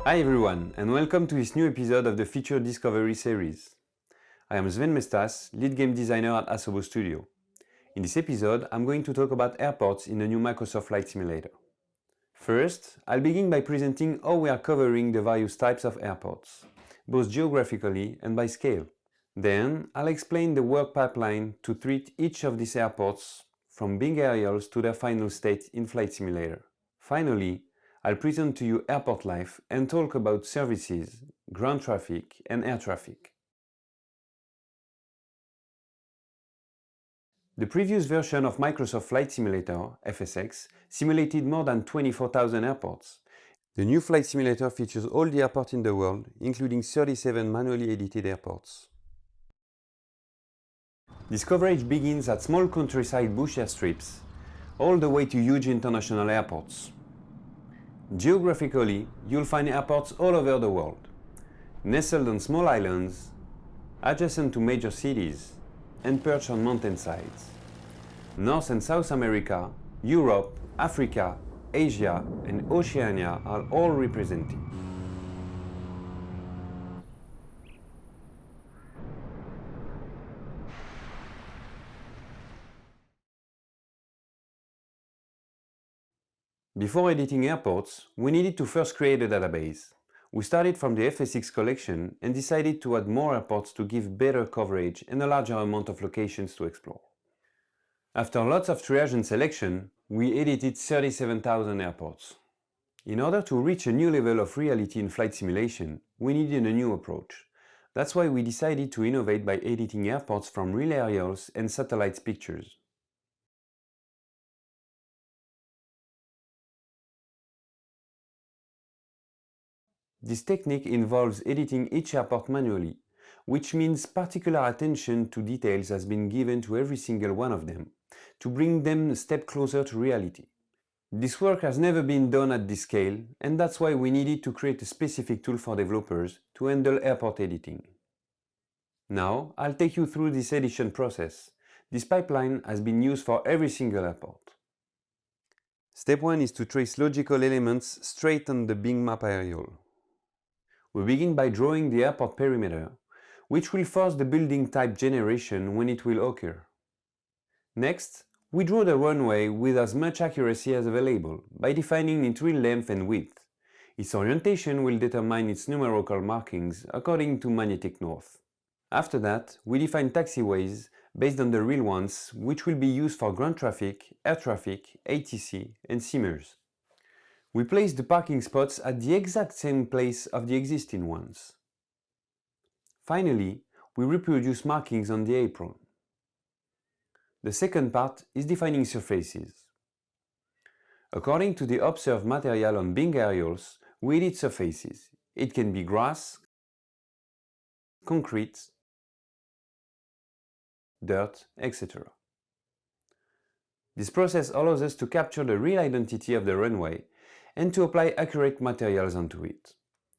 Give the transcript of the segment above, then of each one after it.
Hi everyone, and welcome to this new episode of the Feature Discovery series. I am Sven Mestas, lead game designer at Asobo Studio. In this episode, I'm going to talk about airports in the new Microsoft Flight Simulator. First, I'll begin by presenting how we are covering the various types of airports, both geographically and by scale. Then, I'll explain the work pipeline to treat each of these airports from being aerials to their final state in Flight Simulator. Finally, I'll present to you airport life and talk about services, ground traffic and air traffic. The previous version of Microsoft Flight Simulator, FSX, simulated more than 24,000 airports. The new Flight Simulator features all the airports in the world, including 37 manually edited airports. This coverage begins at small countryside bush airstrips, all the way to huge international airports. Geographically, you'll find airports all over the world, nestled on small islands, adjacent to major cities, and perched on mountainsides. North and South America, Europe, Africa, Asia, and Oceania are all represented. Before editing airports, we needed to first create a database. We started from the FSX collection and decided to add more airports to give better coverage and a larger amount of locations to explore. After lots of triage and selection, we edited 37,000 airports. In order to reach a new level of reality in flight simulation, we needed a new approach. That's why we decided to innovate by editing airports from real aerials and satellites pictures. This technique involves editing each airport manually, which means particular attention to details has been given to every single one of them, to bring them a step closer to reality. This work has never been done at this scale, and that's why we needed to create a specific tool for developers to handle airport editing. Now, I'll take you through this edition process. This pipeline has been used for every single airport. Step 1 is to trace logical elements straight on the Bing map aerial. We begin by drawing the airport perimeter, which will force the building type generation when it will occur. Next, we draw the runway with as much accuracy as available by defining its real length and width. Its orientation will determine its numerical markings according to magnetic north. After that, we define taxiways based on the real ones, which will be used for ground traffic, air traffic, ATC, and Simmers. We place the parking spots at the exact same place of the existing ones. Finally, we reproduce markings on the apron. The second part is defining surfaces. According to the observed material on Bing aerials, we edit surfaces. It can be grass, concrete, dirt, etc. This process allows us to capture the real identity of the runway and to apply accurate materials onto it.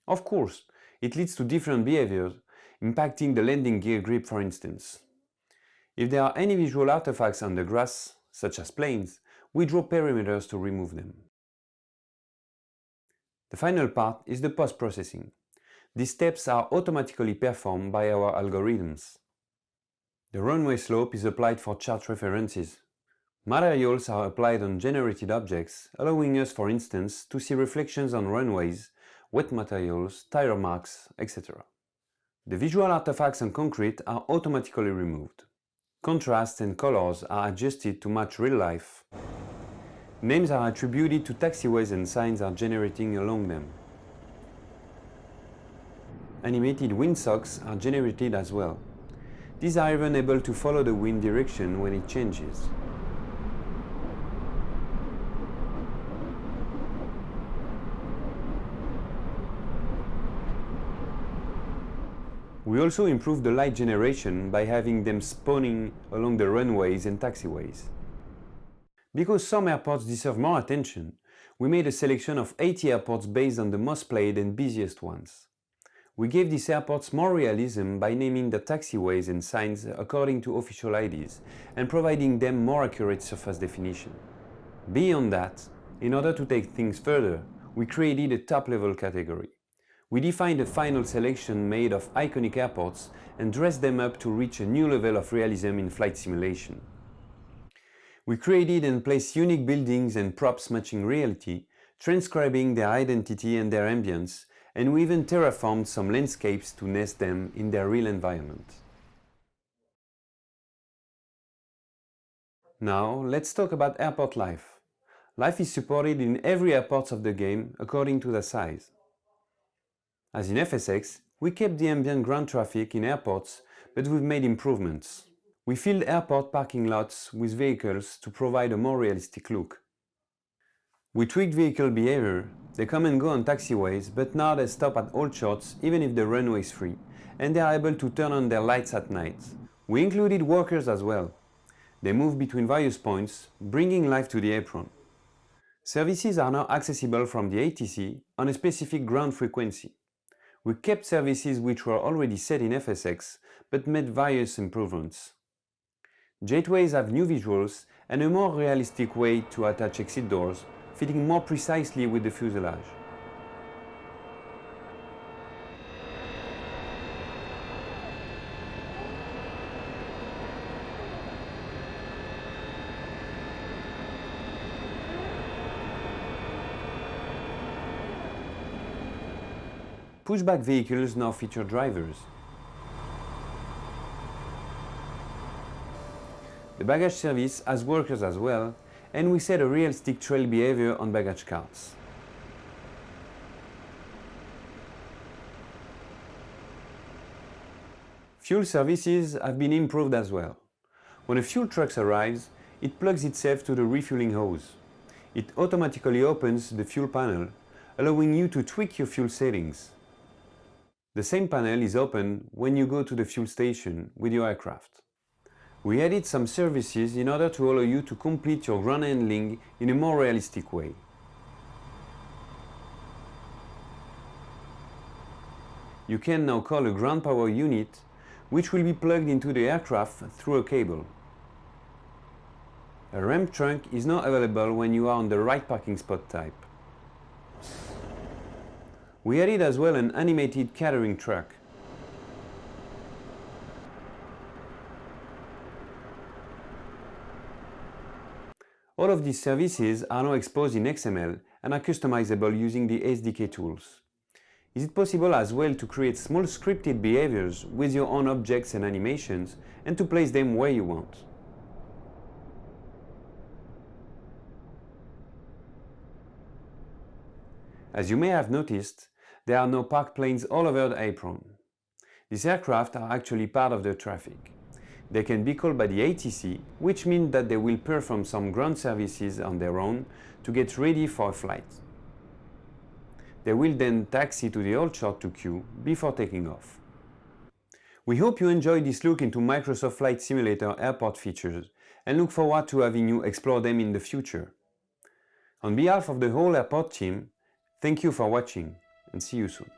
Of course, it leads to different behaviors, impacting the landing gear grip for instance. If there are any visual artifacts on the grass, such as planes, we draw perimeters to remove them. The final part is the post-processing. These steps are automatically performed by our algorithms. The runway slope is applied for chart references. Materials are applied on generated objects, allowing us, for instance, to see reflections on runways, wet materials, tire marks, etc. The visual artifacts on concrete are automatically removed. Contrasts and colors are adjusted to match real life. Names are attributed to taxiways and signs are generated along them. Animated windsocks are generated as well. These are even able to follow the wind direction when it changes. We also improved the light generation by having them spawning along the runways and taxiways. Because some airports deserve more attention, we made a selection of 80 airports based on the most played and busiest ones. We gave these airports more realism by naming the taxiways and signs according to official IDs and providing them more accurate surface definition. Beyond that, in order to take things further, we created a top-level category. We defined a final selection made of iconic airports and dressed them up to reach a new level of realism in flight simulation. We created and placed unique buildings and props matching reality, transcribing their identity and their ambience, and we even terraformed some landscapes to nest them in their real environment. Now, let's talk about airport life. Life is supported in every airport of the game according to their size. As in FSX, we kept the ambient ground traffic in airports, but we've made improvements. We filled airport parking lots with vehicles to provide a more realistic look. We tweaked vehicle behavior. They come and go on taxiways, but now they stop at all shots even if the runway is free, and they are able to turn on their lights at night. We included workers as well. They move between various points, bringing life to the apron. Services are now accessible from the ATC on a specific ground frequency. We kept services which were already set in FSX, but made various improvements. Gateways have new visuals and a more realistic way to attach exit doors, fitting more precisely with the fuselage. Pushback vehicles now feature drivers. The baggage service has workers as well, and we set a realistic trail behavior on baggage carts. Fuel services have been improved as well. When a fuel truck arrives, it plugs itself to the refueling hose. It automatically opens the fuel panel, allowing you to tweak your fuel settings. The same panel is open when you go to the fuel station with your aircraft. We added some services in order to allow you to complete your ground handling in a more realistic way. You can now call a ground power unit, which will be plugged into the aircraft through a cable. A ramp trunk is now available when you are on the right parking spot type. We added as well an animated catering truck. All of these services are now exposed in XML and are customizable using the SDK tools. Is it possible as well to create small scripted behaviors with your own objects and animations and to place them where you want? As you may have noticed, there are now parked planes all over the apron. These aircraft are actually part of the traffic. They can be called by the ATC, which means that they will perform some ground services on their own to get ready for a flight. They will then taxi to the hold short to queue before taking off. We hope you enjoyed this look into Microsoft Flight Simulator airport features and look forward to having you explore them in the future. On behalf of the whole airport team, thank you for watching and see you soon.